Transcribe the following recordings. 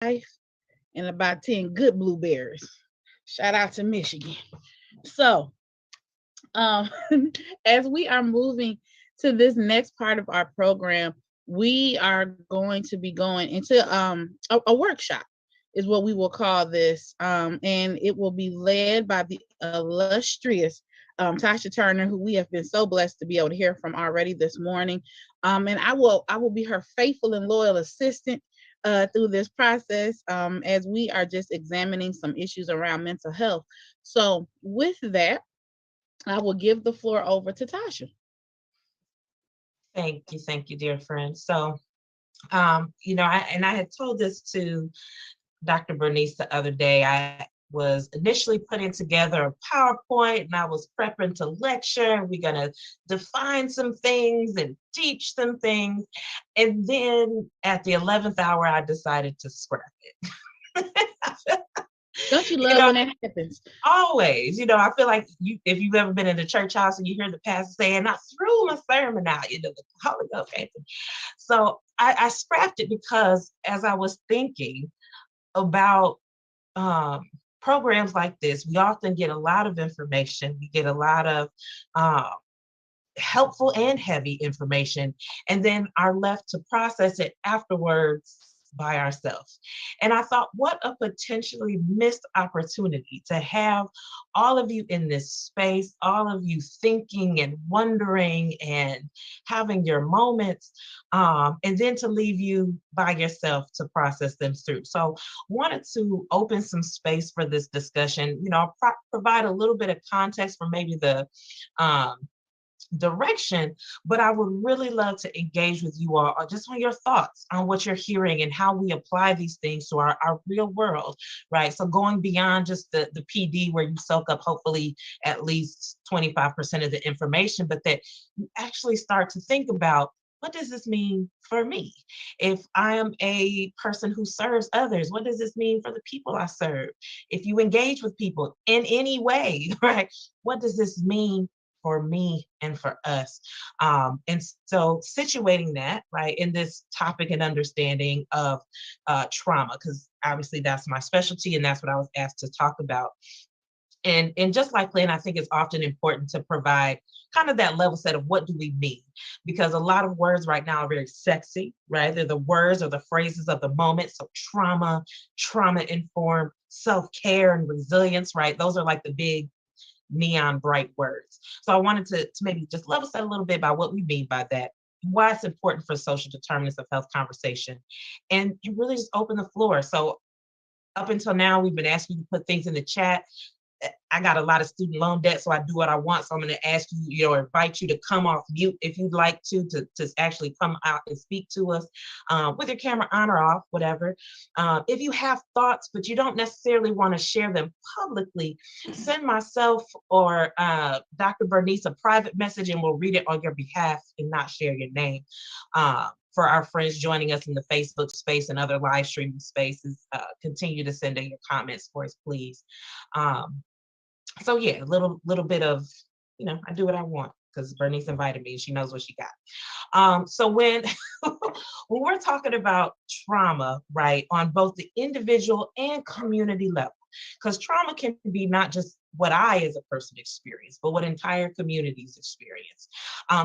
and about 10 good blueberries. Shout out to Michigan. So, um, as we are moving to this next part of our program, we are going to be going into a workshop, is what we will call this, and it will be led by the illustrious Tasha Turner, who we have been so blessed to be able to hear from already this morning. And I will be her faithful and loyal assistant through this process, as we are just examining some issues around mental health. So, with that, I will give the floor over to Tasha. Thank you, dear friend. So, I had told this to Dr. Bernice the other day. I was initially putting together a PowerPoint and I was prepping to lecture. We're going to define some things and teach some things. And then at the 11th hour, I decided to scrap it. Don't you you love know, when that happens? always, I feel like if you've ever been in the church house and you hear the pastor saying, I threw my sermon out, the Holy Ghost came. So I scrapped it because as I was thinking about um, programs like this, we often get a lot of information. We get a lot of uh, helpful and heavy information, and then are left to process it afterwards by ourselves. And I thought, what a potentially missed opportunity to have all of you in this space, all of you thinking and wondering and having your moments, and then to leave you by yourself to process them through. So wanted to open some space for this discussion, provide a little bit of context for maybe the um, direction, but I would really love to engage with you all just on your thoughts on what you're hearing and how we apply these things to our real world, right? So going beyond just the PD where you soak up hopefully at least 25% of the information, but that you actually start to think about, what does this mean for me? If I am a person who serves others, what does this mean for the people I serve? If you engage with people in any way, right? What does this mean for me and for us? And so situating that, right, in this topic and understanding of trauma, because obviously that's my specialty and that's what I was asked to talk about. And just like Lynn, I think it's often important to provide kind of that level set of what do we mean? Because a lot of words right now are very sexy, right? They're the words or the phrases of the moment. So trauma informed, self-care and resilience, right? Those are like the big neon bright words. So I wanted to maybe just level set a little bit about what we mean by that, why it's important for social determinants of health conversation, and really just open the floor. So up until now, we've been asking you to put things in the chat. I got a lot of student loan debt, so I do what I want. So I'm going to ask you, invite you to come off mute if you'd like to actually come out and speak to us with your camera on or off, whatever. If you have thoughts, but you don't necessarily want to share them publicly, send myself or Dr. Bernice a private message and we'll read it on your behalf and not share your name. For our friends joining us in the Facebook space and other live streaming spaces, continue to send in your comments for us, please. So yeah, a little bit of, I do what I want because Bernice invited me and she knows what she got. So when when we're talking about trauma, right, on both the individual and community level, because trauma can be not just what I as a person experience, but what entire communities experience.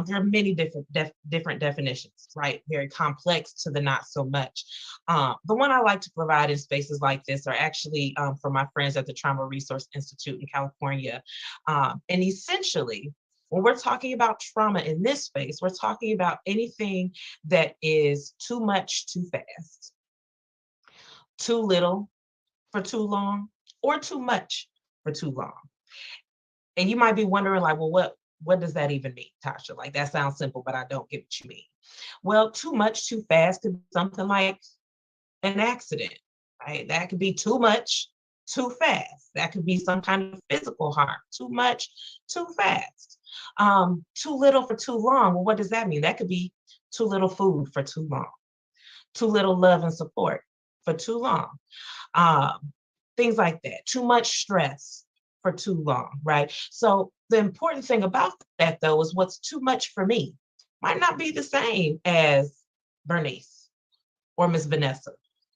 There are many different definitions, right? Very complex to the not so much. The one I like to provide in spaces like this are actually from my friends at the Trauma Resource Institute in California. And essentially, when we're talking about trauma in this space, we're talking about anything that is too much too fast, too little for too long, or too much for too long. And you might be wondering, like, well, what does that even mean, Tasha? Like, that sounds simple, but I don't get what you mean. Well, too much too fast could be something like an accident, right? That could be too much too fast. That could be some kind of physical harm. Too much too fast. Too little for too long. Well, what does that mean? That could be too little food for too long. Too little love and support for too long. Um, Things like that. Too much stress for too long, right? So the important thing about that, though, is what's too much for me might not be the same as Bernice or Miss Vanessa,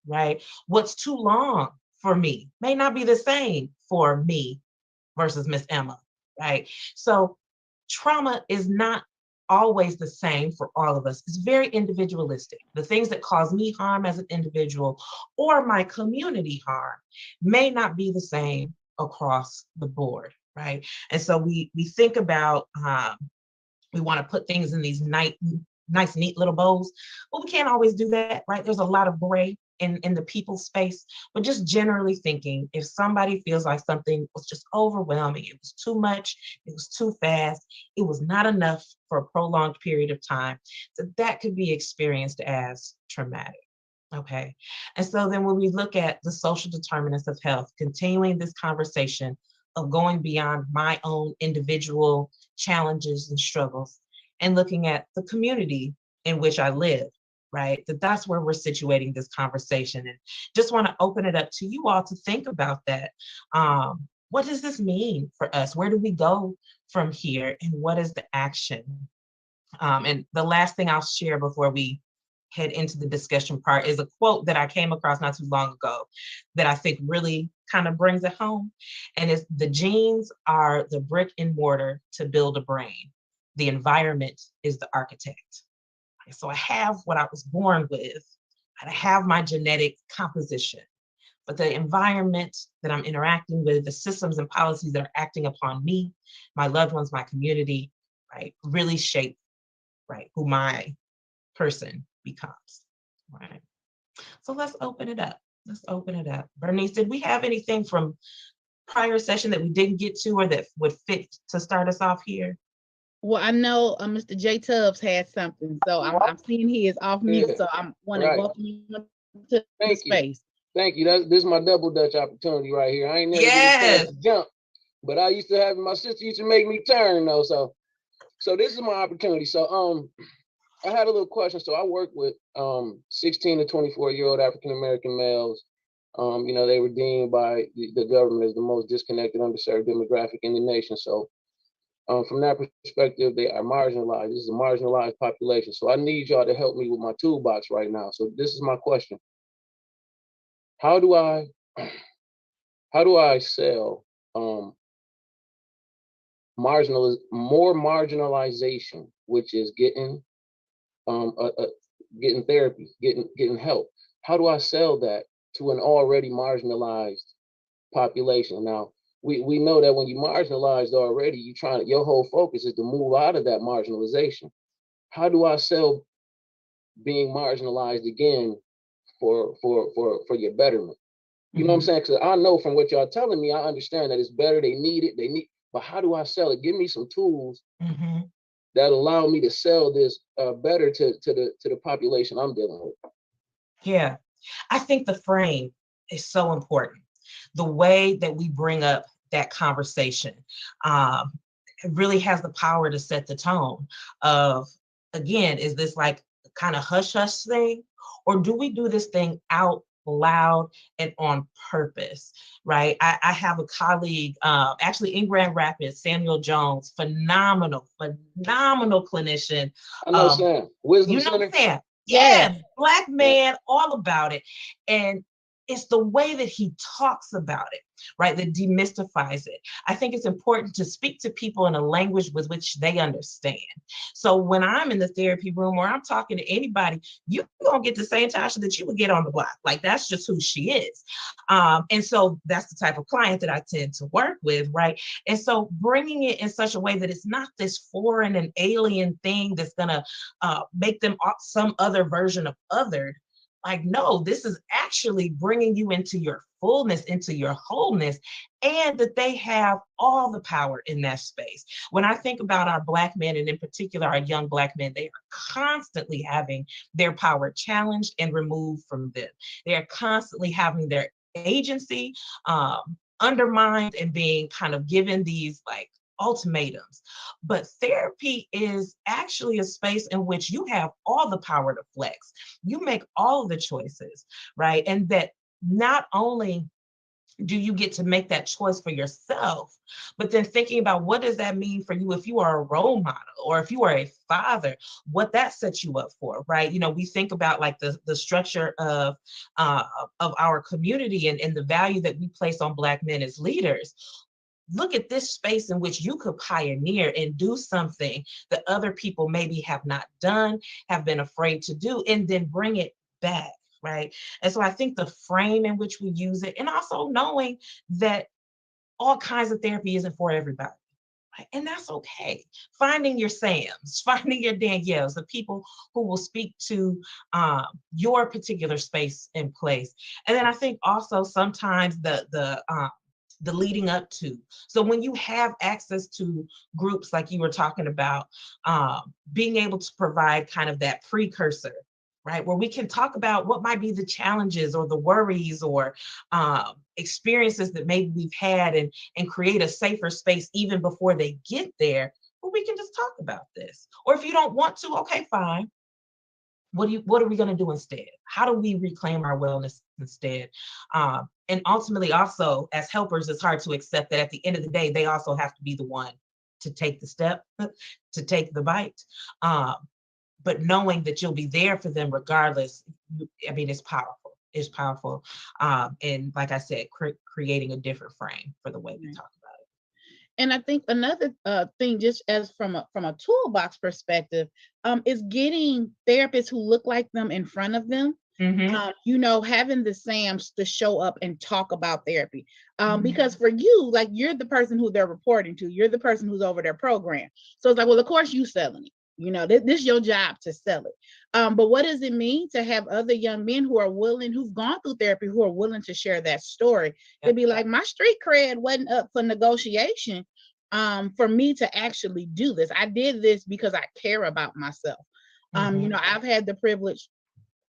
right? What's too long for me may not be the same for me versus Miss Emma, right? So trauma is not always the same for all of us. It's very individualistic. The things that cause me harm as an individual or my community harm may not be the same across the board, right? And so we think about we want to put things in these nice, neat little bows, but we can't always do that, right? There's a lot of gray in the people space, but just generally thinking, if somebody feels like something was just overwhelming, it was too much, it was too fast, it was not enough for a prolonged period of time, so that could be experienced as traumatic. Okay. And so then when we look at the social determinants of health, continuing this conversation of going beyond my own individual challenges and struggles and looking at the community in which I live, right? That's where we're situating this conversation. And just want to open it up to you all to think about that. What does this mean for us? Where do we go from here? And what is the action? And the last thing I'll share before we head into the discussion part is a quote that I came across not too long ago that I think really kind of brings it home. And it's, the genes are the brick and mortar to build a brain. The environment is the architect. So I have what I was born with, and I have my genetic composition, but the environment that I'm interacting with, the systems and policies that are acting upon me, my loved ones, my community, right, really shape, right, who my person becomes, right? So let's open it up. Let's open it up. Bernice, did we have anything from prior session that we didn't get to or that would fit to start us off here? Well, I know Mr. J Tubbs had something, so I'm seeing he is off mute, so I'm want to welcome you to the space. Thank you. This is my double dutch opportunity right here. I ain't never get a chance to jump, but I used to have, my sister used to make me turn though, so this is my opportunity. So I had a little question. So I work with 16 to 24-year-old African American males. You know, they were deemed by the government as the most disconnected, underserved demographic in the nation. So from that perspective, they are marginalized. This is a marginalized population. So I need y'all to help me with my toolbox right now. So this is my question. How do I sell more marginalization, which is getting getting therapy, getting help? How do I sell that to an already marginalized population? Now, we know that when you marginalized already, your whole focus is to move out of that marginalization. How do I sell being marginalized again for your betterment? You know what I'm saying? Because I know from what y'all telling me, I understand that it's better. They need it. But how do I sell it? Give me some tools that allow me to sell this better to the population I'm dealing with. Yeah, I think the frame is so important. The way that we bring up that conversation it really has the power to set the tone of, again, is this like kind of hush hush thing, or do we do this thing out loud and on purpose, right? I have a colleague, actually in Grand Rapids, Samuel Jones, phenomenal clinician. I know Sam. Wisdom you know Center. Sam. Yeah, Black man, all about it. And it's the way that he talks about it, right, that demystifies it. I think it's important to speak to people in a language with which they understand. So when I'm in the therapy room or I'm talking to anybody, you're gonna get the same Tasha that you would get on the block. Like, that's just who she is. And so that's the type of client that I tend to work with, right? And so bringing it in such a way that it's not this foreign and alien thing that's gonna make them some other version of othered. Like, no, this is actually bringing you into your fullness, into your wholeness, and that they have all the power in that space. When I think about our Black men, and in particular our young Black men, they are constantly having their power challenged and removed from them. They are constantly having their agency undermined and being kind of given these like ultimatums. But therapy is actually a space in which you have all the power to flex. You make all of the choices, right? And that not only do you get to make that choice for yourself? But then thinking about what does that mean for you if you are a role model or if you are a father, what that sets you up for, right? You know, we think about like the structure of our community and the value that we place on Black men as leaders. Look at this space in which you could pioneer and do something that other people maybe have not done, have been afraid to do, and then bring it back. Right. And so I think the frame in which we use it, and also knowing that all kinds of therapy isn't for everybody. Right? And that's okay. Finding your Sams, finding your Danielles, the people who will speak to your particular space and place. And then I think also sometimes the leading up to. So when you have access to groups like you were talking about, being able to provide kind of that precursor, right? Where we can talk about what might be the challenges or the worries or experiences that maybe we've had and create a safer space even before they get there, where we can just talk about this. Or if you don't want to, okay, fine. What are we going to do instead? How do we reclaim our wellness instead? And ultimately also as helpers, it's hard to accept that at the end of the day, they also have to be the one to take the step, to take the bite. But knowing that you'll be there for them regardless, I mean, it's powerful. It's powerful. And like I said, creating a different frame for the way we talk about it. And I think another thing, just as from a toolbox perspective, is getting therapists who look like them in front of them. You know, having the SAMs to show up and talk about therapy. Because for you, like, you're the person who they're reporting to. You're the person who's over their program. So it's like, well, of course you selling it. You know, this is your job to sell it. But what does it mean to have other young men who are willing, who've gone through therapy, who are willing to share that story? To be like, my street cred wasn't up for negotiation for me to actually do this. I did this because I care about myself. You know, I've had the privilege,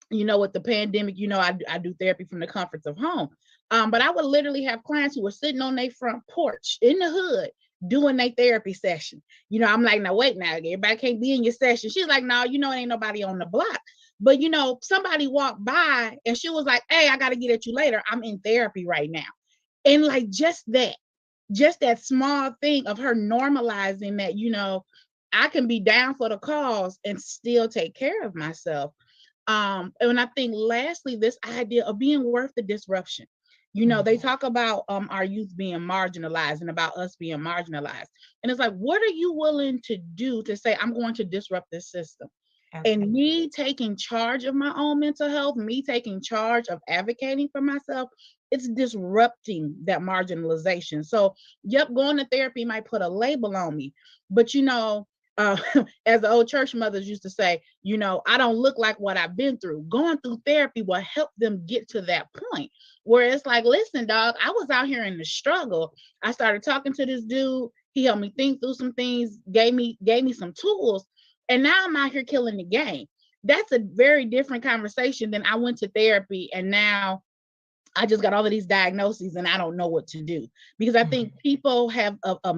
you know, with the pandemic, you know, I do therapy from the comforts of home. But I would literally have clients who were sitting on their front porch in the hood doing their therapy session. You know, I'm like, now wait, now everybody can't be in your session. She's like, no, you know, it ain't nobody on the block. But you know, somebody walked by and she was like, hey, I got to get at you later. I'm in therapy right now. And like just that small thing of her normalizing that, you know, I can be down for the cause and still take care of myself. And I think lastly, this idea of being worth the disruption. You know, they talk about our youth being marginalized and about us being marginalized. And it's like, what are you willing to do to say, I'm going to disrupt this system? And me taking charge of my own mental health, me taking charge of advocating for myself, it's disrupting that marginalization. So, yep, going to therapy might put a label on me, but you know, as the old church mothers used to say, you know, I don't look like what I've been through. Going through therapy will help them get to that point where it's like, listen, dog, I was out here in the struggle. I started talking to this dude. He helped me think through some things, gave me some tools. And now I'm out here killing the game. That's a very different conversation than I went to therapy and now I just got all of these diagnoses and I don't know what to do. Because I think people have a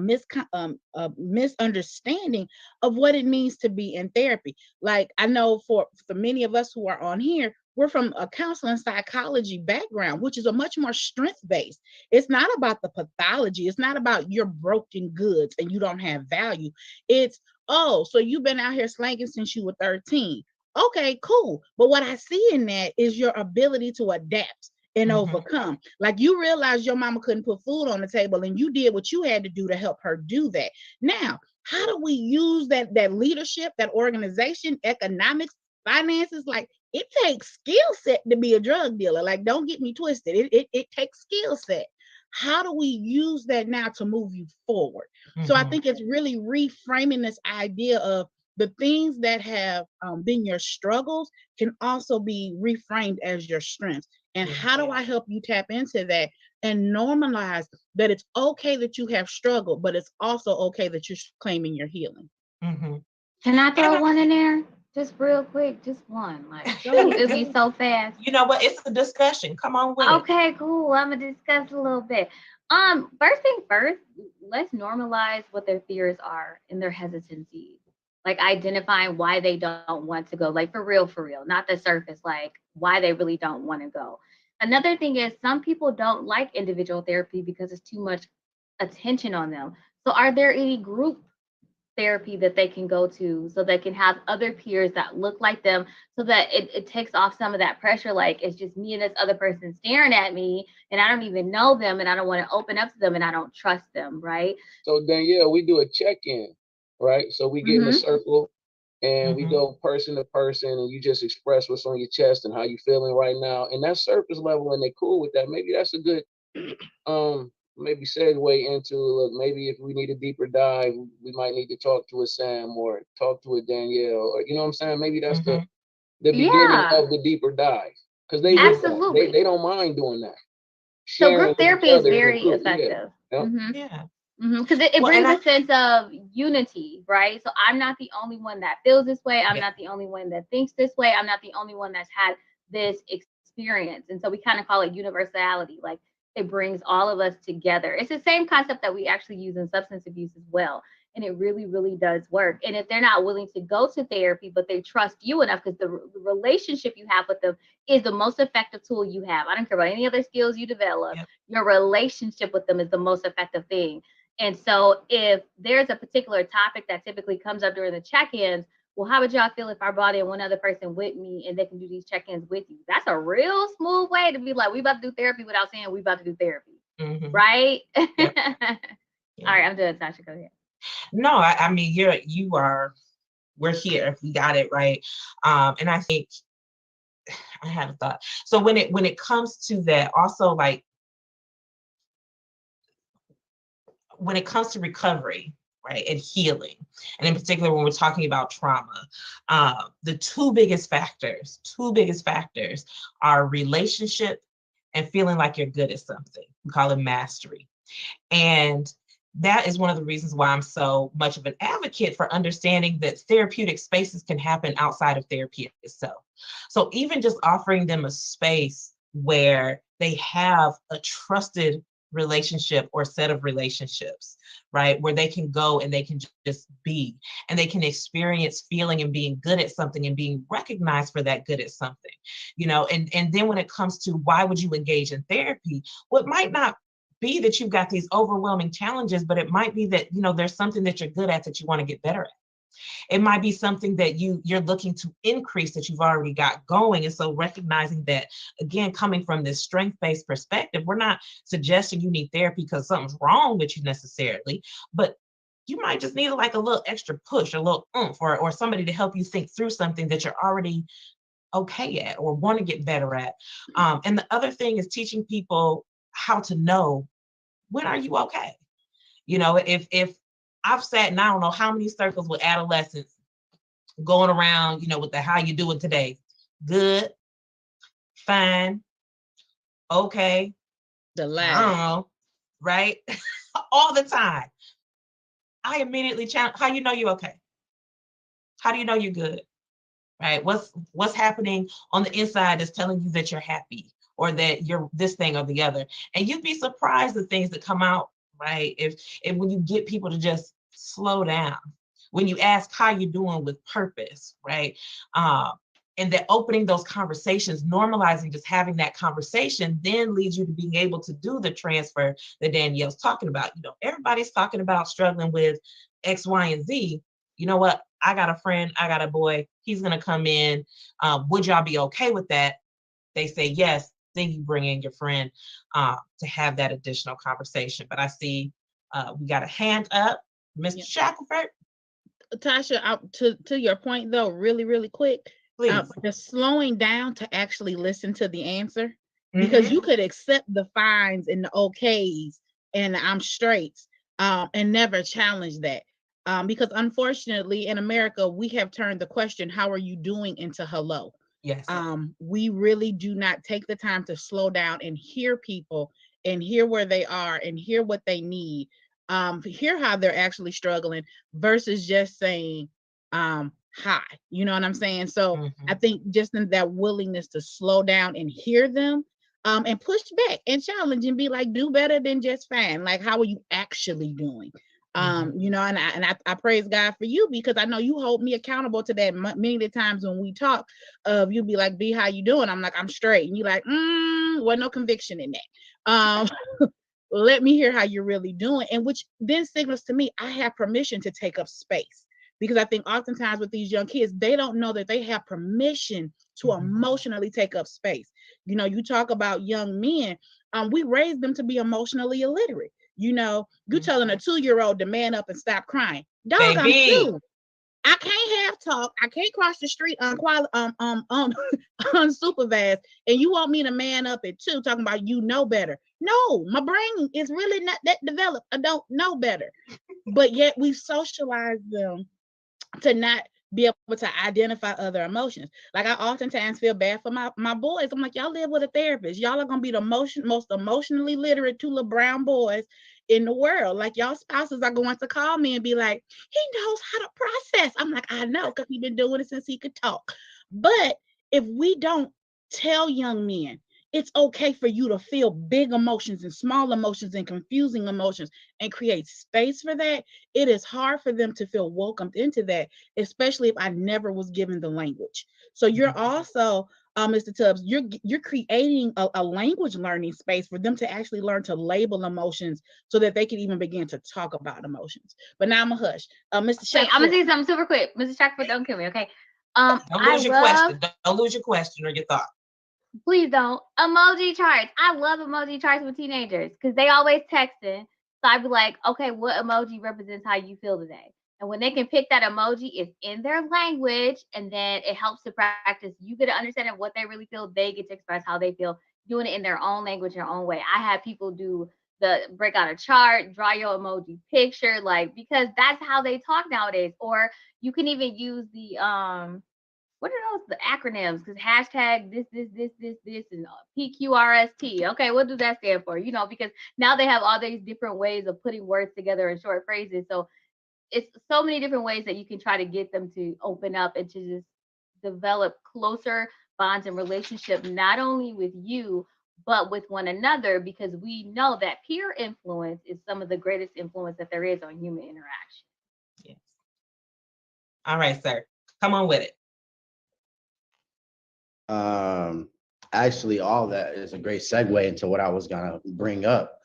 misunderstanding of what it means to be in therapy. Like, I know for many of us who are on here, we're from a counseling psychology background, which is a much more strength-based. It's not about the pathology. It's not about you're broken goods and you don't have value. It's, oh, so you've been out here slanging since you were 13. Okay, cool. But what I see in that is your ability to adapt and overcome. Like, you realize your mama couldn't put food on the table and you did what you had to do to help her do that. Now, how do we use that leadership, that organization, economics, finances? Like, it takes skill set to be a drug dealer. Like, don't get me twisted. It takes skill set. How do we use that now to move you forward? So I think it's really reframing this idea of the things that have been your struggles can also be reframed as your strengths. And how do I help you tap into that and normalize that it's okay that you have struggled, but it's also okay that you're claiming your healing. Can I throw one in there? Just real quick, just one. Like, it'll be so fast. You know what? It's a discussion. Come on with it. Okay, cool. I'm gonna discuss a little bit. First thing first, let's normalize what their fears are and their hesitancies. Like, identifying why they don't want to go. Like, for real, not the surface. Like, why they really don't want to go. Another thing is some people don't like individual therapy because it's too much attention on them. So are there any group therapy that they can go to so they can have other peers that look like them, so that it takes off some of that pressure? Like, it's just me and this other person staring at me and I don't even know them and I don't want to open up to them and I don't trust them, right? So Danielle, we do a check-in, right? So we get in a circle and we go person to person, and you just express what's on your chest and how you feeling right now. And that's surface level, and they cool with that. Maybe that's a good maybe segue into, look, maybe if we need a deeper dive, we might need to talk to a Sam or talk to a Danielle, or you know what I'm saying? Maybe that's the beginning of the deeper dive, because they with that. They don't mind doing that. So group therapy is very effective. Because it brings a sense of unity, right? So I'm not the only one that feels this way. I'm not the only one that thinks this way. I'm not the only one that's had this experience. And so we kind of call it universality. Like, it brings all of us together. It's the same concept that we actually use in substance abuse as well. And it really, really does work. And if they're not willing to go to therapy, but they trust you enough, because the relationship you have with them is the most effective tool you have. I don't care about any other skills you develop. Your relationship with them is the most effective thing. And so if there's a particular topic that typically comes up during the check-ins, well, how would y'all feel if I brought in one other person with me and they can do these check-ins with you? That's a real smooth way to be like, we about to do therapy without saying we about to do therapy. Right? All right, I'm done. Tasha, go ahead. No, I mean, we're here. We got it right. And I think I had a thought. So when it comes to that, also, like, when it comes to recovery, right, and healing, and in particular when we're talking about trauma, the two biggest factors are relationship and feeling like you're good at something. We call it mastery. And that is one of the reasons why I'm so much of an advocate for understanding that therapeutic spaces can happen outside of therapy itself. So even just offering them a space where they have a trusted relationship or set of relationships, right, where they can go and they can just be, and they can experience feeling and being good at something and being recognized for that good at something, you know. And then when it comes to why would you engage in therapy, well, it might not be that you've got these overwhelming challenges, but it might be that, you know, there's something that you're good at that you want to get better at. It might be something that you're looking to increase that you've already got going. And so recognizing that, again, coming from this strength-based perspective, we're not suggesting you need therapy because something's wrong with you necessarily, but you might just need like a little extra push, a little oomph, or somebody to help you think through something that you're already okay at or want to get better at. And the other thing is teaching people how to know, when are you okay? You know, if I've sat in I don't know how many circles with adolescents going around, you know, with the how you doing today? Good, fine, okay, the last, I don't know, right? All the time. I immediately challenge, how you know you're okay? How do you know you're good? Right? What's happening on the inside that's telling you that you're happy or that you're this thing or the other? And you'd be surprised the things that come out, right? If when you get people to just slow down, when you ask how you're doing with purpose, right? And that opening those conversations, normalizing just having that conversation, then leads you to being able to do the transfer that Danielle's talking about. You know, everybody's talking about struggling with X, Y, and Z. You know what? I got a friend, I got a boy, he's gonna come in. Would y'all be okay with that? They say yes. Then you bring in your friend to have that additional conversation. But I see we got a hand up, Mr. Shackelford. Tasha, to your point though, really, really quick, the slowing down to actually listen to the answer, because you could accept the fines and the okays and the I'm straight and never challenge that. Because unfortunately in America, we have turned the question, how are you doing, into hello. Yes. We really do not take the time to slow down and hear people and hear where they are and hear what they need, hear how they're actually struggling versus just saying hi. You know what I'm saying? So I think just in that willingness to slow down and hear them, and push back and challenge and be like, do better than just fine. Like, how are you actually doing? You know, and I praise God for you, because I know you hold me accountable to that many of the times when we talk. You be like, B, how you doing? I'm like, I'm straight, and you like, well, no conviction in that. Let me hear how you're really doing, and which then signals to me I have permission to take up space, because I think oftentimes with these young kids, they don't know that they have permission to emotionally take up space. You know, you talk about young men, we raise them to be emotionally illiterate. You know, you telling a 2-year-old to man up and stop crying. Dog, I'm 2. I can't have talk. I can't cross the street unsupervised, and you want me to man up at 2, talking about you know better. No, my brain is really not that developed. I don't know better. But yet we socialize them to not be able to identify other emotions. Like, I oftentimes feel bad for my boys. I'm like, y'all live with a therapist. Y'all are gonna be the most emotionally literate 2 little brown boys in the world. Like, y'all spouses are going to call me and be like, he knows how to process. I'm like, I know, because he's been doing it since he could talk. But if we don't tell young men it's okay for you to feel big emotions and small emotions and confusing emotions, and create space for that, it is hard for them to feel welcomed into that, especially if I never was given the language. So you're also, Mr. Tubbs, you're creating a language learning space for them to actually learn to label emotions, so that they can even begin to talk about emotions. But now I'm a hush. Mr. Shackford. I'm gonna say something super quick. Mr. Shackford, don't kill me, okay? Don't lose your question. Don't lose your question or your thought. Please don't. Emoji charts. I love emoji charts with teenagers, because they always texting. So I'd be like, okay, what emoji represents how you feel today? And when they can pick that emoji, it's in their language, and then it helps to practice. You get to understand what they really feel. They get to express how they feel, doing it in their own language, their own way. I have people break out a chart, draw your emoji picture, like, because that's how they talk nowadays. Or you can even use the what are those, the acronyms? Because hashtag this, and PQRST. Okay, what does that stand for? You know, because now they have all these different ways of putting words together in short phrases. So it's so many different ways that you can try to get them to open up and to just develop closer bonds and relationship, not only with you, but with one another, because we know that peer influence is some of the greatest influence that there is on human interaction. Yes. All right, sir. Come on with it. Actually, all that is a great segue into what I was gonna bring up.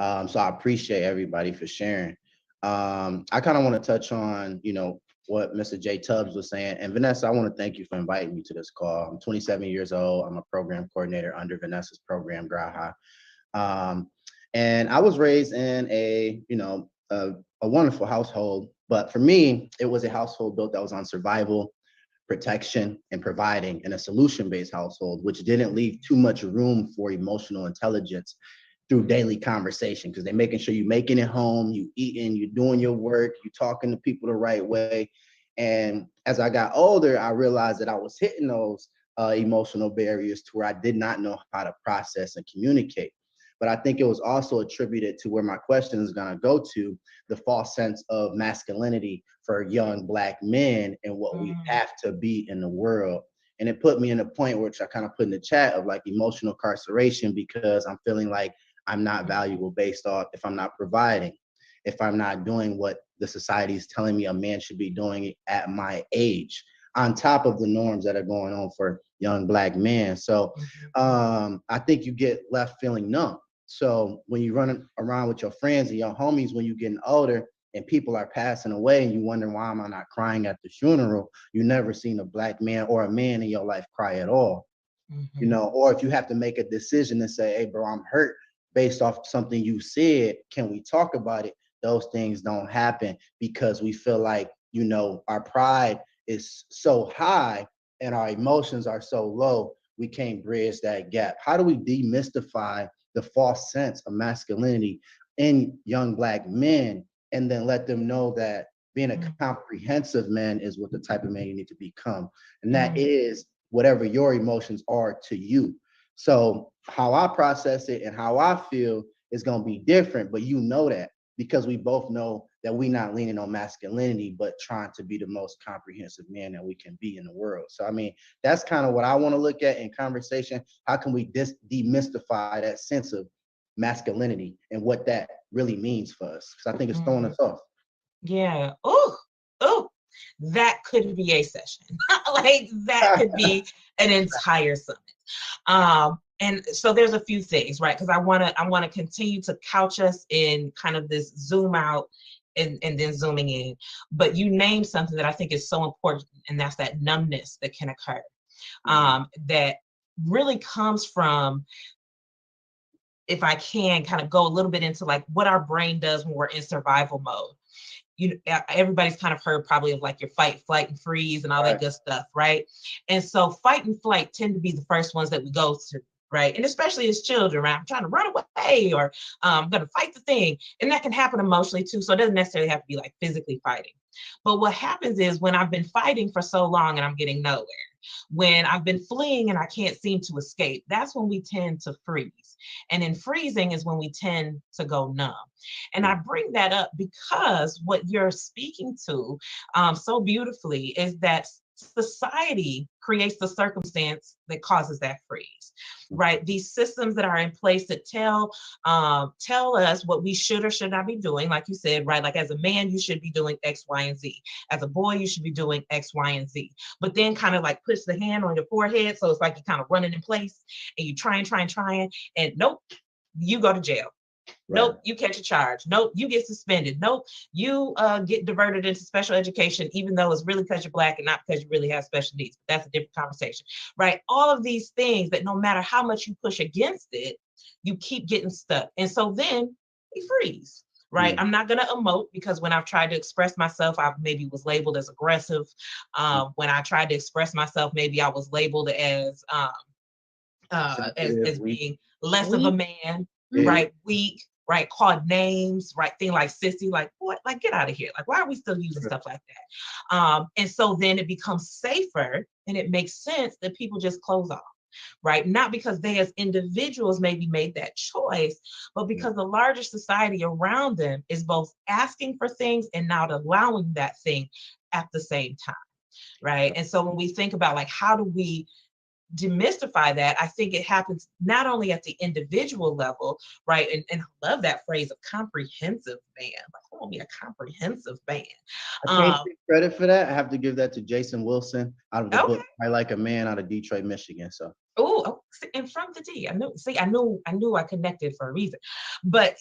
So I appreciate everybody for sharing. I kind of want to touch on, you know, what Mr. J. Tubbs was saying. And Vanessa, I want to thank you for inviting me to this call. I'm 27 years old. I'm a program coordinator under Vanessa's program, Graha. And I was raised in a wonderful household. But for me, it was a household built that was on survival, protection, and providing, in a solution-based household, which didn't leave too much room for emotional intelligence through daily conversation, because they're making sure you're making it home, you eating, you're doing your work, you're talking to people the right way. And as I got older, I realized that I was hitting those emotional barriers to where I did not know how to process and communicate. But I think it was also attributed to where my question is going to go to, the false sense of masculinity for young Black men and what we have to be in the world. And it put me in a point which I kind of put in the chat of like emotional incarceration, because I'm feeling like I'm not valuable based off if I'm not providing, if I'm not doing what the society is telling me a man should be doing at my age, on top of the norms that are going on for young Black men. So I think you get left feeling numb. So when you're running around with your friends and your homies, when you're getting older and people are passing away and you wonder, why am I not crying at the funeral? You never seen a Black man or a man in your life cry at all. You know, or if you have to make a decision and say, hey, bro, I'm hurt based off something you said, can we talk about it? Those things don't happen because we feel like, you know, our pride is so high and our emotions are so low, we can't bridge that gap. How do we demystify the false sense of masculinity in young Black men, and then let them know that being a comprehensive man is what the type of man you need to become? And that is whatever your emotions are to you. So how I process it and how I feel is going to be different, but you know that, because we both know that we're not leaning on masculinity, but trying to be the most comprehensive man that we can be in the world. So, I mean, that's kind of what I want to look at in conversation. How can we demystify that sense of masculinity and what that really means for us? Because I think it's throwing us off. Yeah. Oh, that could be a session. Like that could be an entire summit. And so there's a few things, right? Because I want to continue to couch us in kind of this zoom out and then zooming in. But you named something that I think is so important, and that's that numbness that can occur. That really comes from, if I can kind of go a little bit into like what our brain does when we're in survival mode. Everybody's kind of heard probably of like your fight, flight, and freeze and all that good stuff, right? And so fight and flight tend to be the first ones that we go to, right? And especially as children, right? I'm trying to run away, or I'm going to fight the thing. And that can happen emotionally too. So it doesn't necessarily have to be like physically fighting. But what happens is when I've been fighting for so long and I'm getting nowhere, when I've been fleeing and I can't seem to escape, that's when we tend to freeze. And in freezing is when we tend to go numb. And I bring that up because what you're speaking to so beautifully is that society creates the circumstance that causes that freeze, right? These systems that are in place that tell us what we should or should not be doing, like you said, right? Like as a man, you should be doing X, Y, and Z. As a boy, you should be doing X, Y, and Z. But then kind of like push the hand on your forehead, so it's like you're kind of running in place, and you trying, and nope, you go to jail. Nope, you catch a charge. Nope, you get suspended. Nope, you get diverted into special education, even though it's really because you're Black and not because you really have special needs. But that's a different conversation, right? All of these things that no matter how much you push against it, you keep getting stuck. And so then we freeze, right? I'm not going to emote because when I've tried to express myself, I maybe was labeled as aggressive. When I tried to express myself, maybe I was labeled as being less of a man, right? Weak, right? Called names, right? Thing like sissy, like what? Like get out of here. Like why are we still using stuff like that? And so then it becomes safer, and it makes sense that people just close off, right? Not because they as individuals maybe made that choice, but because the larger society around them is both asking for things and not allowing that thing at the same time, right? And so when we think about like how do we demystify that, I think it happens not only at the individual level, right? And I love that phrase of comprehensive man. Like, I want to be a comprehensive man. I can't take credit for that. I have to give that to Jason Wilson out of the book I Like a Man out of Detroit, Michigan. So and from the D, I knew I connected for a reason. But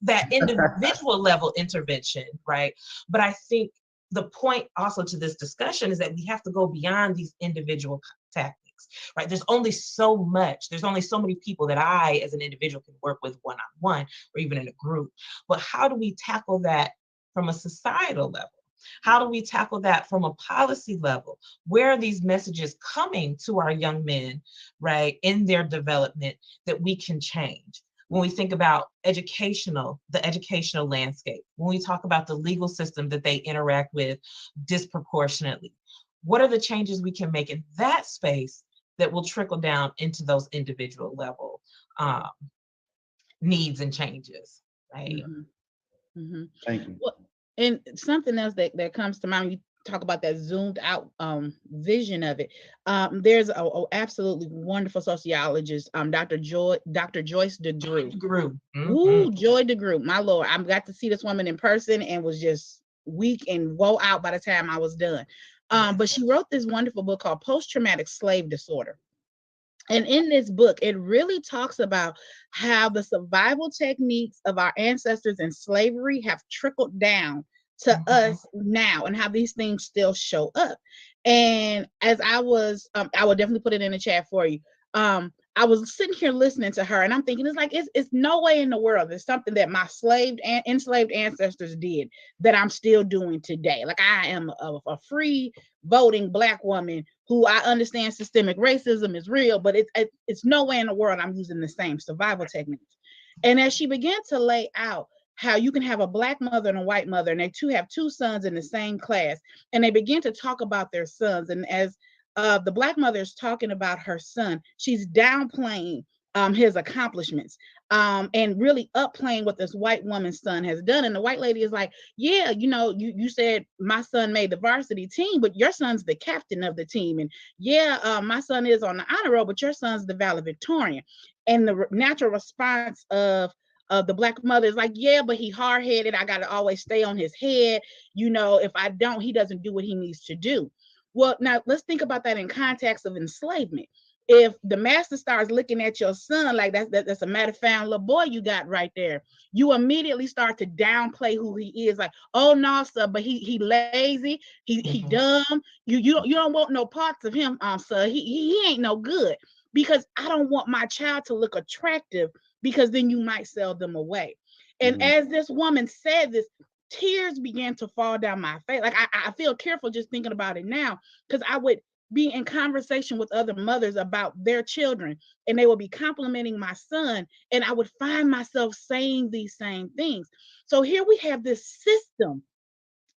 that individual level intervention, right? But I think the point also to this discussion is that we have to go beyond these individual tactics. Right? There's only so many people that I as an individual can work with one-on-one or even in a group. But how do we tackle that from a societal level? How do we tackle that from a policy level? Where are these messages coming to our young men, right, in their development that we can change? When we think about the educational landscape, when we talk about the legal system that they interact with disproportionately, what are the changes we can make in that space that will trickle down into those individual level needs and changes, right? Thank you. Well, and something else that comes to mind when you talk about that zoomed out vision of it. There's a absolutely wonderful sociologist, Dr. Joyce DeGruy. Ooh, Joy DeGruy, my Lord. I got to see this woman in person and was just weak and woe out by the time I was done. But she wrote this wonderful book called Posttraumatic Slave Disorder. And in this book, it really talks about how the survival techniques of our ancestors in slavery have trickled down to us now and how these things still show up. And as I was, I will definitely put it in the chat for you. I was sitting here listening to her and I'm thinking, it's no way in the world there's something that my enslaved ancestors did that I'm still doing today. Like I am a free voting Black woman who I understand systemic racism is real, but it's no way in the world I'm using the same survival techniques. And as she began to lay out how you can have a Black mother and a white mother, and they have two sons in the same class, and they begin to talk about their sons. And as the Black mother is talking about her son, she's downplaying his accomplishments and really upplaying what this white woman's son has done. And the white lady is like, yeah, you said my son made the varsity team, but your son's the captain of the team. And yeah, my son is on the honor roll, but your son's the valedictorian. And the natural response of The Black mother is like, yeah, but he hard-headed. I got to always stay on his head. You know, if I don't, he doesn't do what he needs to do. Well, now let's think about that in context of enslavement. If the master starts looking at your son like that's a matter of fact little boy you got right there, you immediately start to downplay who he is. Like, oh no, sir, but he lazy, he dumb. You don't want no parts of him, sir. He ain't no good, because I don't want my child to look attractive, because then you might sell them away. And as this woman said this, tears began to fall down my face. Like I feel careful just thinking about it now, because I would be in conversation with other mothers about their children, and they would be complimenting my son, and I would find myself saying these same things. So here we have this system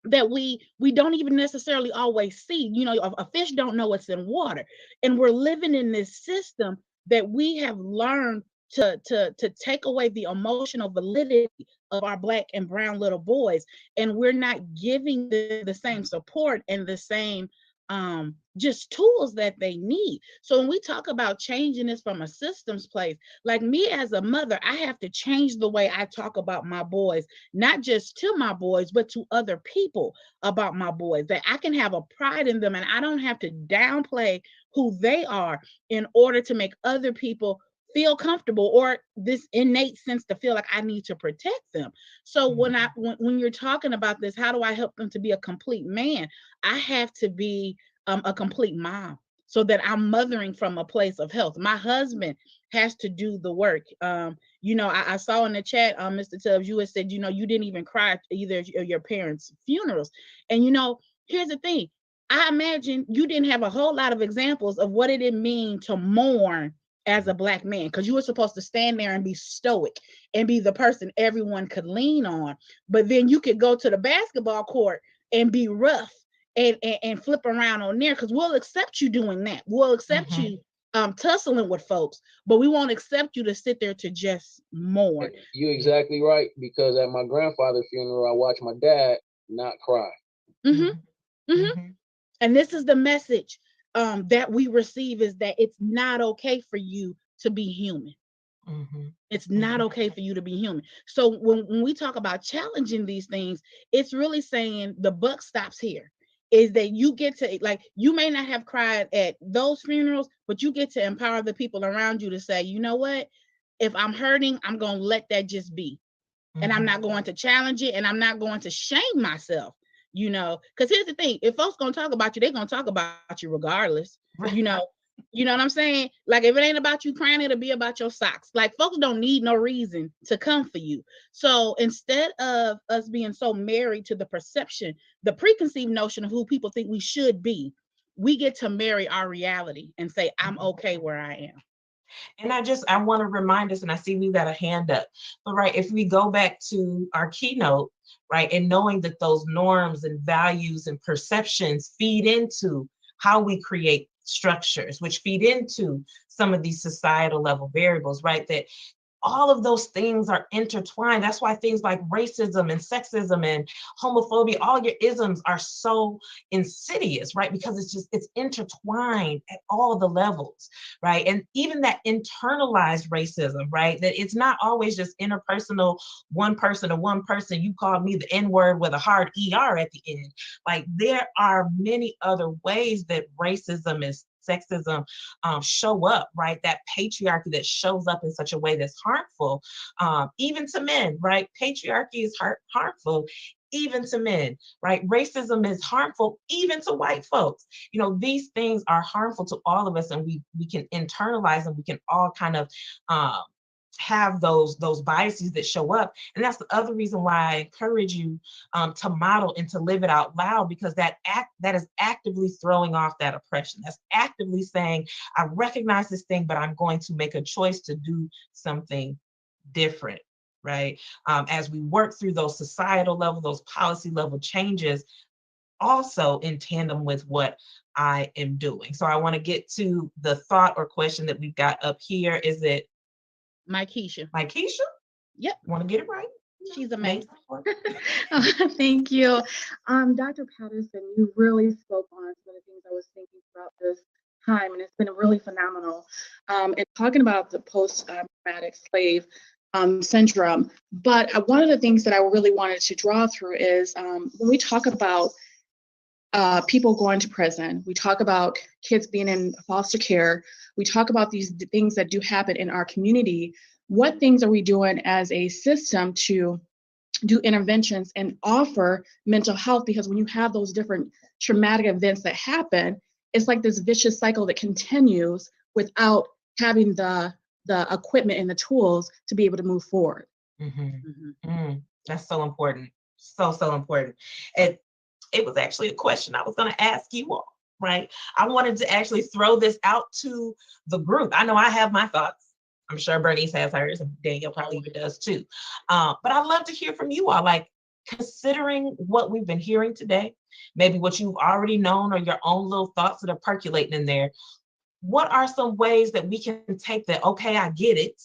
that we don't even necessarily always see. You know, a fish don't know what's in water, and we're living in this system that we have learned to take away the emotional validity of our Black and brown little boys, and we're not giving the same support and the same just tools that they need. So when we talk about changing this from a systems place, like me as a mother, I have to change the way I talk about my boys, not just to my boys, but to other people about my boys, that I can have a pride in them, and I don't have to downplay who they are in order to make other people feel comfortable, or this innate sense to feel like I need to protect them. So when you're talking about this, how do I help them to be a complete man? I have to be a complete mom, so that I'm mothering from a place of health. My husband has to do the work. You know, I saw in the chat, Mr. Tubbs, you had said, you know, you didn't even cry at either of your parents' funerals. And you know, here's the thing. I imagine you didn't have a whole lot of examples of what did it mean to mourn as a Black man, because you were supposed to stand there and be stoic and be the person everyone could lean on. But then you could go to the basketball court and be rough and flip around on there, because we'll accept you doing that. We'll accept you tussling with folks, but we won't accept you to sit there to just mourn. You're exactly right, because at my grandfather's funeral, I watched my dad not cry. And this is the message that we receive, is that it's not okay for you to be human. It's not okay for you to be human. So when we talk about challenging these things, it's really saying the buck stops here. Is that you get to, like, you may not have cried at those funerals, but you get to empower the people around you to say, you know what, if I'm hurting, I'm going to let that just be. And I'm not going to challenge it, and I'm not going to shame myself. You know, because here's the thing: if folks gonna talk about you, they're gonna talk about you regardless. You know what I'm saying? Like, if it ain't about you crying, it'll be about your socks. Like, folks don't need no reason to come for you. So instead of us being so married to the perception, the preconceived notion of who people think we should be, we get to marry our reality and say, I'm okay where I am. And I want to remind us, and I see we've got a hand up, but right, if we go back to our keynote, right, and knowing that those norms and values and perceptions feed into how we create structures, which feed into some of these societal level variables, right, that all of those things are intertwined. That's why things like racism and sexism and homophobia, all your isms are so insidious, right? Because it's intertwined at all the levels, right? And even that internalized racism, right? That it's not always just interpersonal, one person to one person. You called me the N-word with a hard ER at the end. Like, there are many other ways that racism is sexism show up, right? That patriarchy that shows up in such a way that's harmful, even to men, right? Patriarchy is harmful even to men, right? Racism is harmful even to white folks. You know, these things are harmful to all of us, and we can internalize them. We can all kind of have those biases that show up. And that's the other reason why I encourage you to model and to live it out loud, because that is actively throwing off that oppression. That's actively saying, I recognize this thing, but I'm going to make a choice to do something different, right? As we work through those societal level, those policy level changes, also in tandem with what I am doing. So I want to get to the thought or question that we've got up here. Is it Keisha? Yep. Want to get it right? She's amazing. Thank you. Dr. Patterson, you really spoke on some of the things I was thinking throughout this time, and it's been really phenomenal. And talking about the post-traumatic slave syndrome. But one of the things that I really wanted to draw through is when we talk about people going to prison, we talk about kids being in foster care, we talk about these things that do happen in our community. What things are we doing as a system to do interventions and offer mental health? Because when you have those different traumatic events that happen, it's like this vicious cycle that continues without having the equipment and the tools to be able to move forward. That's so important. So important. It was actually a question I was going to ask you all, right? I wanted to actually throw this out to the group. I know I have my thoughts. I'm sure Bernice has hers, and Danielle probably even does too. But I'd love to hear from you all, like, considering what we've been hearing today, maybe what you've already known or your own little thoughts that are percolating in there. What are some ways that we can take that, okay, I get it,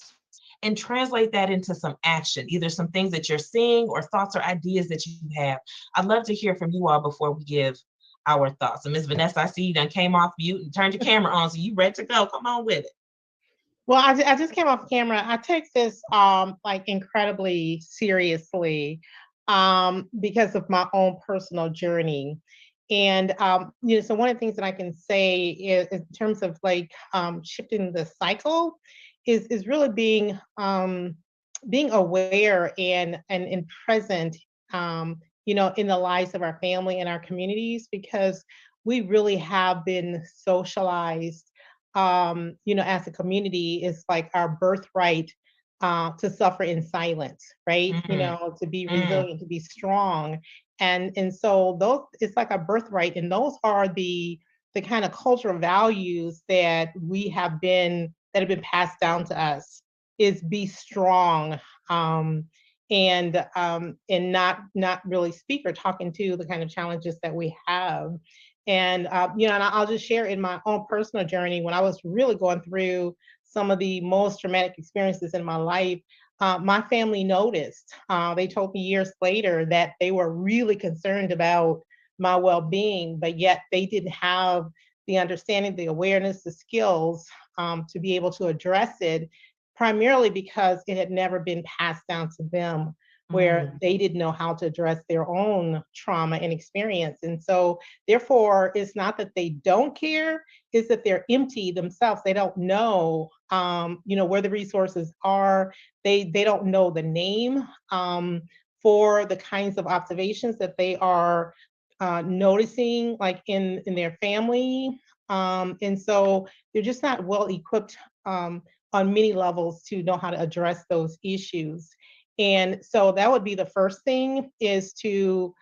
and translate that into some action, either some things that you're seeing or thoughts or ideas that you have? I'd love to hear from you all before we give our thoughts. And Ms. Vanessa, I see you done came off mute and turned your camera on, so you ready to go. Come on with it. Well, I just came off camera. I take this like incredibly seriously because of my own personal journey. And so one of the things that I can say is in terms of like shifting the cycle is really being aware and present in the lives of our family and our communities, because we really have been socialized as a community. It's like our birthright to suffer in silence, right? To be resilient, to be strong. And so those, it's like a birthright, and those are the kind of cultural values that have been passed down to us, is be strong, and not really speak or talk into the kind of challenges that we have. And and I'll just share in my own personal journey, when I was really going through some of the most traumatic experiences in my life, my family noticed. They told me years later that they were really concerned about my well-being, but yet they didn't have the understanding, the awareness, the skills to be able to address it, primarily because it had never been passed down to them, where they didn't know how to address their own trauma and experience. And so therefore, it's not that they don't care, it's that they're empty themselves. They don't know, where the resources are. They don't know the name for the kinds of observations that they are noticing, like in their family. And so they're just not well equipped on many levels to know how to address those issues. And so that would be the first thing, is to,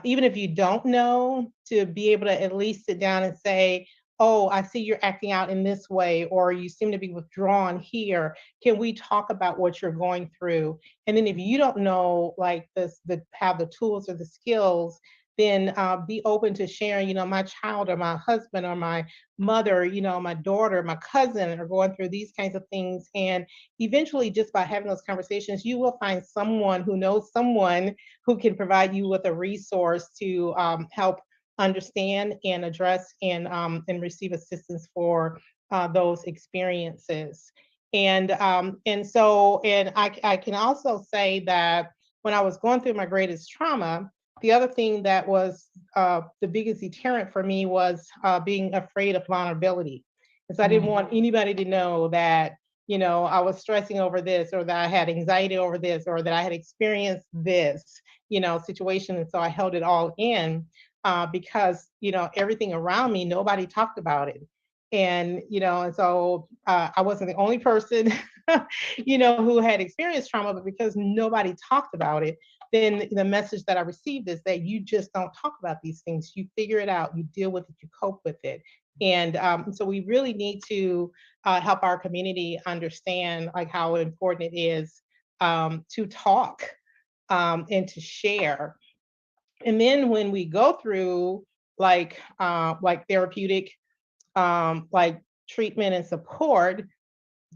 even if you don't know, to be able to at least sit down and say, oh, I see you're acting out in this way, or you seem to be withdrawn here. Can we talk about what you're going through? And then if you don't know, like have the tools or the skills, then be open to sharing, my child or my husband or my mother, my daughter, my cousin are going through these kinds of things. And eventually, just by having those conversations, you will find someone who knows someone who can provide you with a resource to help understand and address and receive assistance for those experiences. And I can also say that when I was going through my greatest trauma, the other thing that was the biggest deterrent for me was being afraid of vulnerability. Because I didn't want anybody to know that, I was stressing over this, or that I had anxiety over this, or that I had experienced this, situation. And so I held it all in because, everything around me, nobody talked about it. And, and so I wasn't the only person, who had experienced trauma, but because nobody talked about it, then the message that I received is that you just don't talk about these things. You figure it out, you deal with it, you cope with it. And so we really need to help our community understand like how important it is to talk and to share. And then when we go through like therapeutic like treatment and support,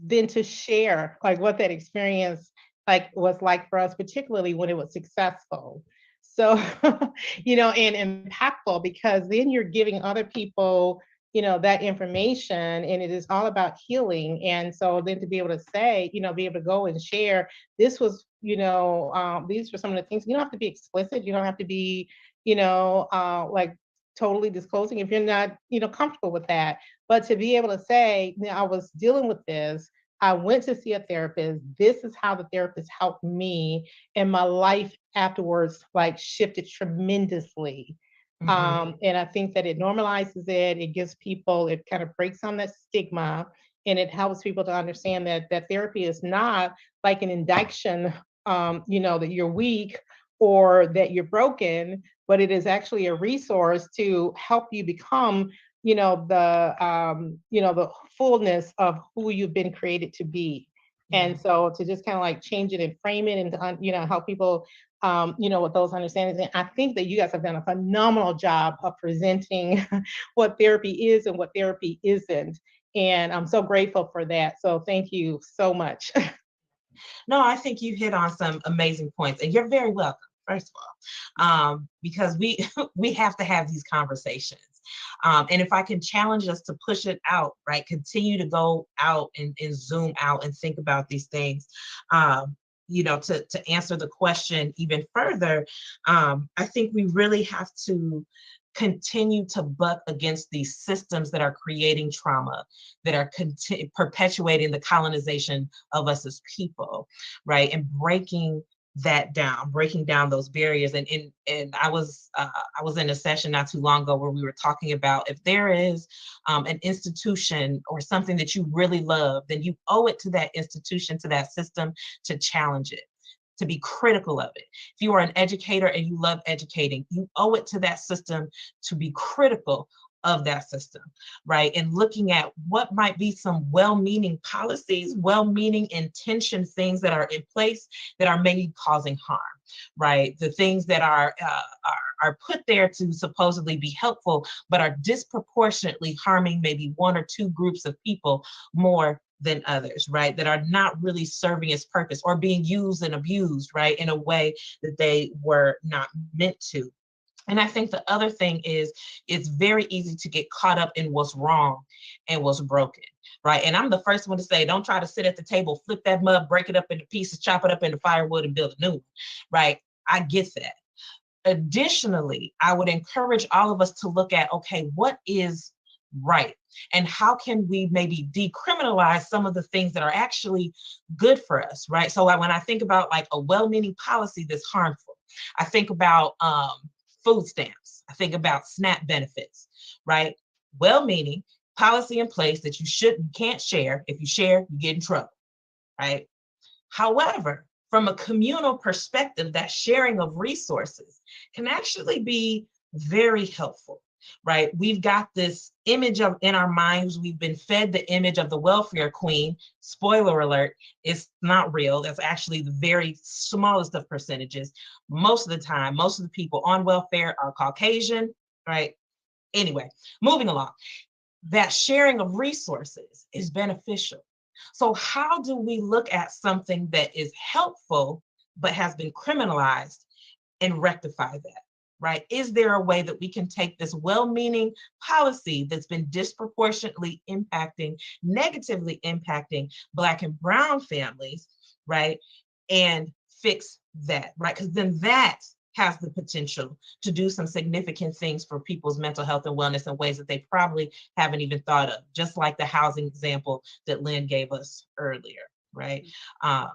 then to share like what that experience like was like for us, particularly when it was successful. So, and impactful, because then you're giving other people that information, and it is all about healing. And so then to be able to say, be able to go and share, this was, these were some of the things. You don't have to be explicit. You don't have to be, like totally disclosing if you're not, comfortable with that. But to be able to say, I was dealing with this. I went to see a therapist. This is how the therapist helped me, and my life afterwards like shifted tremendously. And I think that it normalizes it. It gives people, it kind of breaks on that stigma, and it helps people to understand that therapy is not like an indiction, that you're weak or that you're broken, but it is actually a resource to help you become, the fullness of who you've been created to be. And so to just kind of like change it and frame it and to, help people, with those understandings. And I think that you guys have done a phenomenal job of presenting what therapy is and what therapy isn't. And I'm so grateful for that. So thank you so much. No, I think you hit on some amazing points, and you're very welcome, first of all, because we have to have these conversations. And if I can challenge us to push it out, right, continue to go out and zoom out and think about these things, to answer the question even further, I think we really have to continue to buck against these systems that are creating trauma, that are perpetuating the colonization of us as people, right? And breaking down those barriers. And I was in a session not too long ago where we were talking about, if there is an institution or something that you really love, then you owe it to that institution, to that system, to challenge it, to be critical of it. If you are an educator and you love educating, you owe it to that system to be critical of that system, right? And looking at what might be some well-meaning policies, well-meaning intention things that are in place that are maybe causing harm, right? The things that are put there to supposedly be helpful, but are disproportionately harming maybe one or two groups of people more than others, right? That are not really serving its purpose, or being used and abused, right? In a way that they were not meant to. And I think the other thing is, it's very easy to get caught up in what's wrong and what's broken, right? And I'm the first one to say, don't try to sit at the table, flip that mug, break it up into pieces, chop it up into firewood and build a new one, right? I get that. Additionally, I would encourage all of us to look at, okay, what is right? And how can we maybe decriminalize some of the things that are actually good for us, right? So when I think about like a well-meaning policy that's harmful, I think about food stamps. I think about SNAP benefits, right? Well-meaning policy in place that you can't share. If you share, you get in trouble, right? However, from a communal perspective, that sharing of resources can actually be very helpful, right? We've got this image in our minds. We've been fed the image of the welfare queen. Spoiler alert, it's not real. That's actually the very smallest of percentages. Most of the time, most of the people on welfare are Caucasian, right? Anyway, moving along. That sharing of resources is beneficial. So how do we look at something that is helpful but has been criminalized and rectify that? Right? Is there a way that we can take this well-meaning policy that's been disproportionately negatively impacting Black and Brown families, right, and fix that, right? Because then that has the potential to do some significant things for people's mental health and wellness in ways that they probably haven't even thought of, just like the housing example that Lynn gave us earlier, right? And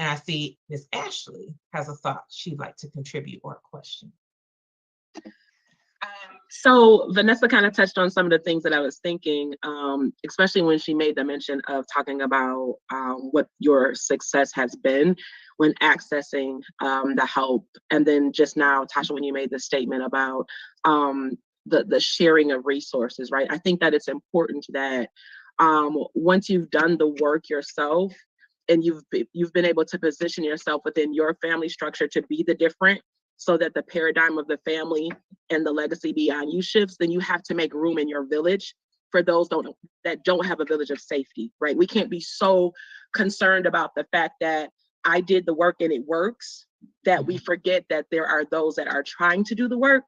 I see Ms. Ashley has a thought she'd like to contribute or a question. So Vanessa kind of touched on some of the things that I was thinking, especially when she made the mention of talking about what your success has been when accessing the help. And then just now, Tasha, when you made the statement about the sharing of resources, right? I think that it's important that once you've done the work yourself and you've been able to position yourself within your family structure to be the different, so that the paradigm of the family and the legacy beyond you shifts, then you have to make room in your village for those that don't have a village of safety, right? We can't be so concerned about the fact that I did the work and it works, that we forget that there are those that are trying to do the work,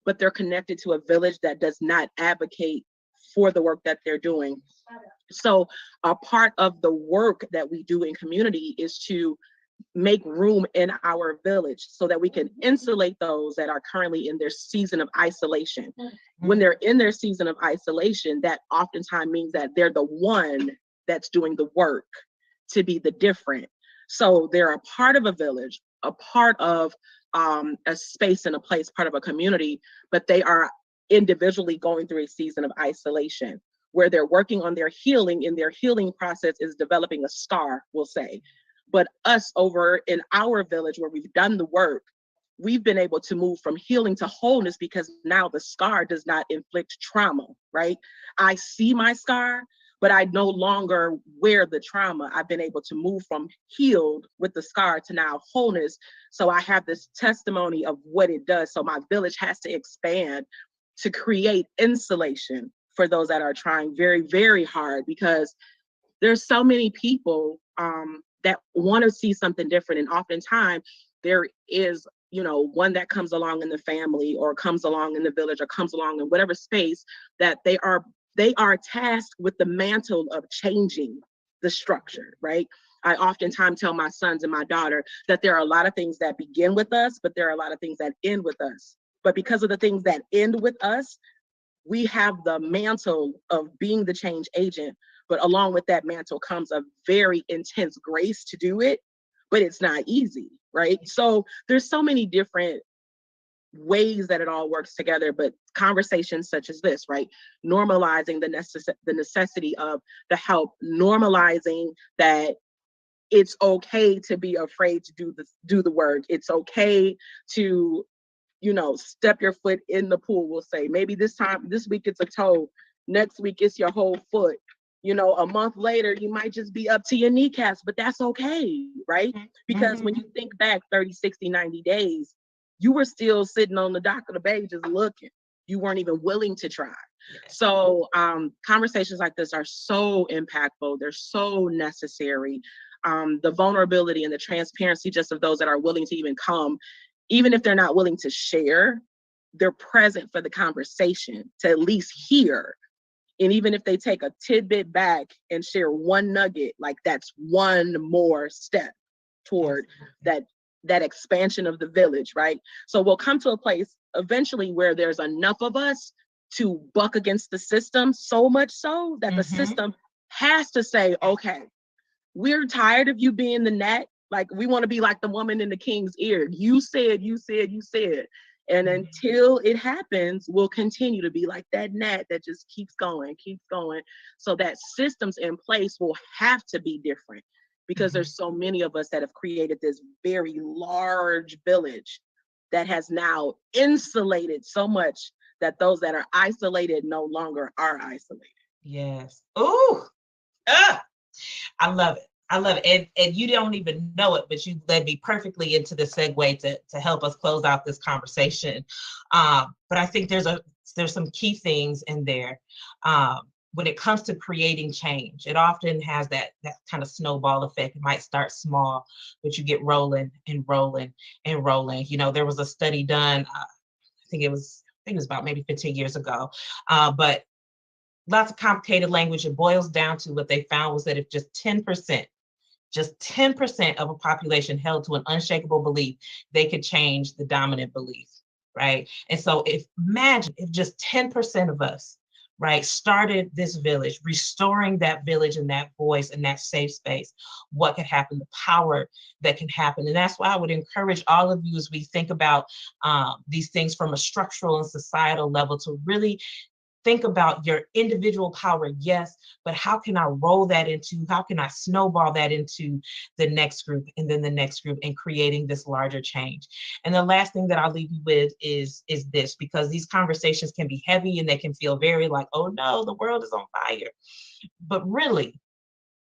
but they're connected to a village that does not advocate for the work that they're doing. So a part of the work that we do in community is to make room in our village so that we can insulate those that are currently in their season of isolation. When they're in their season of isolation, that oftentimes means that they're the one that's doing the work to be the different. So they're a part of a village, a part of a space and a place, part of a community, but they are individually going through a season of isolation where they're working on their healing, and their healing process is developing a scar, we'll say. But us over in our village where we've done the work, we've been able to move from healing to wholeness because now the scar does not inflict trauma, right? I see my scar, but I no longer wear the trauma. I've been able to move from healed with the scar to now wholeness. So I have this testimony of what it does. So my village has to expand to create insulation for those that are trying very, very hard, because there's so many people that want to see something different. And oftentimes there is, you know, one that comes along in the family or comes along in the village or comes along in whatever space that they are tasked with the mantle of changing the structure, right? I oftentimes tell my sons and my daughter that there are a lot of things that begin with us, but there are a lot of things that end with us. But because of the things that end with us, we have the mantle of being the change agent, but along with that mantle comes a very intense grace to do it, but it's not easy, right? So there's so many different ways that it all works together, but conversations such as this, right? Normalizing the necessity of the help, normalizing that it's okay to be afraid to do the work. It's okay to, you know, step your foot in the pool, we'll say. Maybe this week it's a toe, next week it's your whole foot. You know, a month later, you might just be up to your kneecaps, but that's okay, right? Because when you think back 30, 60, 90 days, you were still sitting on the dock of the bay just looking. You weren't even willing to try. So conversations like this are so impactful. They're so necessary. The vulnerability and the transparency just of those that are willing to even come, even if they're not willing to share, they're present for the conversation to at least hear. And even if they take a tidbit back and share one nugget, like that's one more step toward that expansion of the village, right? So we'll come to a place eventually where there's enough of us to buck against the system, so much so that the system has to say, okay, we're tired of you being the gnat. Like, we want to be like the woman in the king's ear. You said. And until it happens, we'll continue to be like that gnat that just keeps going. So that systems in place will have to be different, because there's so many of us that have created this very large village that has now insulated so much that those that are isolated no longer are isolated. Yes. Ooh. I love it. And you don't even know it, but you led me perfectly into the segue to help us close out this conversation. But I think there's some key things in there. When it comes to creating change, it often has that kind of snowball effect. It might start small, but you get rolling and rolling and rolling. You know, there was a study done, I think it was about maybe 15 years ago, but lots of complicated language. It boils down to what they found was that if just 10% of a population held to an unshakable belief, they could change the dominant belief, right? And so imagine if just 10% of us, right, started this village, restoring that village and that voice and that safe space, what could happen, the power that can happen. And that's why I would encourage all of you, as we think about these things from a structural and societal level, to really think about your individual power, yes, but how can I how can I snowball that into the next group and then the next group, and creating this larger change. And the last thing that I'll leave you with is this, because these conversations can be heavy and they can feel very like, oh no, the world is on fire. But really,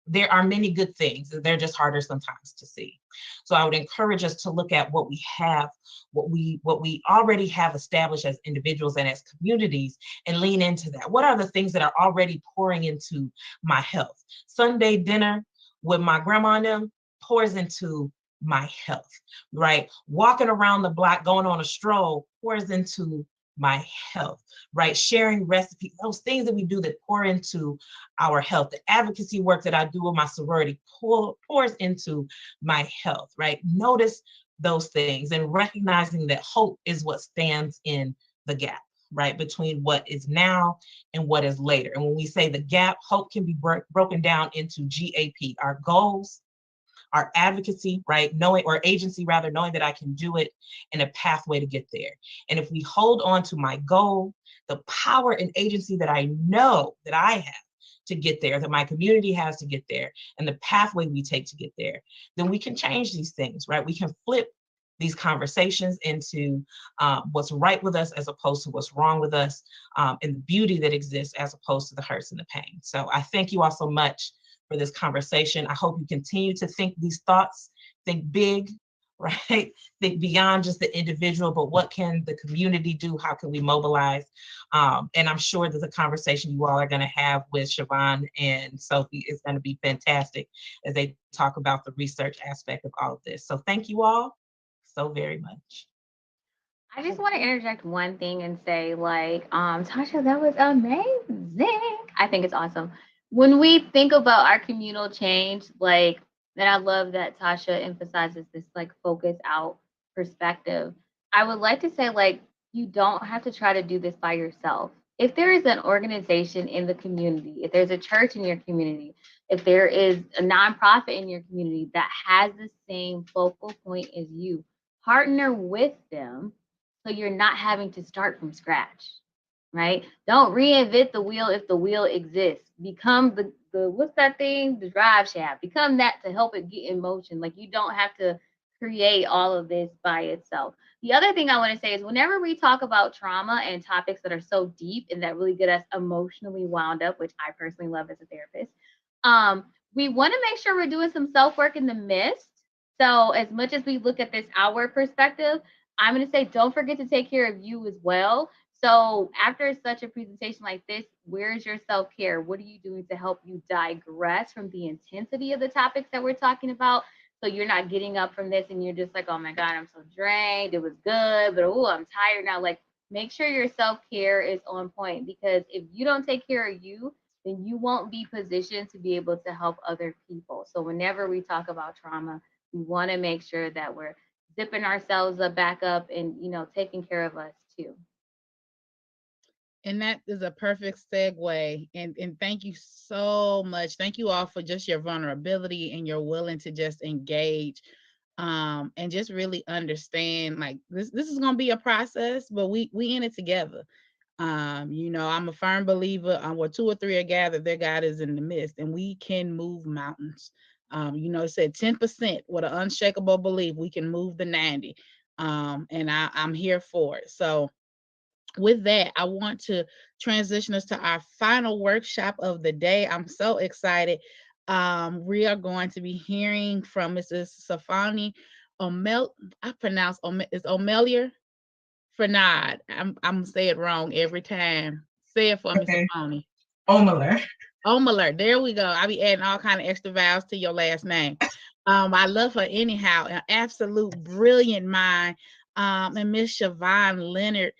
there are many good things. They're just harder sometimes to see. So I would encourage us to look at what we have, what we already have established as individuals and as communities, and lean into that. What are the things that are already pouring into my health? Sunday dinner with my grandma and them pours into my health, right? Walking around the block, going on a stroll, pours into my health, right? Sharing recipes, those things that we do that pour into our health. The advocacy work that I do with my sorority pours into my health, right? Notice those things and recognizing that hope is what stands in the gap, right? Between what is now and what is later. And when we say the gap, hope can be broken down into GAP, our goals, our advocacy, right? Knowing, or agency rather, knowing that I can do it, and a pathway to get there. And if we hold on to my goal, the power and agency that I know that I have to get there, that my community has to get there, and the pathway we take to get there, then we can change these things, right? We can flip these conversations into what's right with us as opposed to what's wrong with us, and the beauty that exists as opposed to the hurts and the pain. So I thank you all so much for this conversation. I hope you continue to think these thoughts, think big, right? Think beyond just the individual, but what can the community do? How can we mobilize? And I'm sure that the conversation you all are going to have with Siobhan and Sophie is going to be fantastic as they talk about the research aspect of all of this. So thank you all so very much. I just want to interject one thing and say, like, Tasha, that was amazing. I think it's awesome. When we think about our communal change, like, and I love that Tasha emphasizes this, like, focus out perspective. I would like to say, like, you don't have to try to do this by yourself. If there is an organization in the community, if there's a church in your community, if there is a nonprofit in your community that has the same focal point as you, partner with them so you're not having to start from scratch, right? Don't reinvent the wheel if the wheel exists. Become the what's that thing? The drive shaft. Become that to help it get in motion. Like, you don't have to create all of this by itself. The other thing I want to say is whenever we talk about trauma and topics that are so deep and that really get us emotionally wound up, which I personally love as a therapist, we want to make sure we're doing some self-work in the midst. So as much as we look at this outward perspective, I'm going to say, don't forget to take care of you as well. So after such a presentation like this, where's your self-care? What are you doing to help you digress from the intensity of the topics that we're talking about? So you're not getting up from this and you're just like, oh my God, I'm so drained. It was good, but oh, I'm tired now. Like, make sure your self-care is on point, because if you don't take care of you, then you won't be positioned to be able to help other people. So whenever we talk about trauma, we want to make sure that we're zipping ourselves back up and, you know, taking care of us too. And that is a perfect segue. And thank you so much. Thank you all for just your vulnerability and your willing to just engage, and just really understand, like, this is gonna be a process, but we in it together. You know, I'm a firm believer on where 2 or 3 are gathered, their God is in the midst, and we can move mountains. You know, it said 10% with an unshakable belief, we can move the 90. And I'm here for it. So with that, I want to transition us to our final workshop of the day. I'm so excited. We are going to be hearing from Mrs. Safani I pronounce it's Omelier Fernand. I'm gonna say it wrong every time. Say it for me, Safani. Omeler. There we go. I be adding all kind of extra vowels to your last name. I love her anyhow. An absolute brilliant mind. And Miss Siobhan Leonard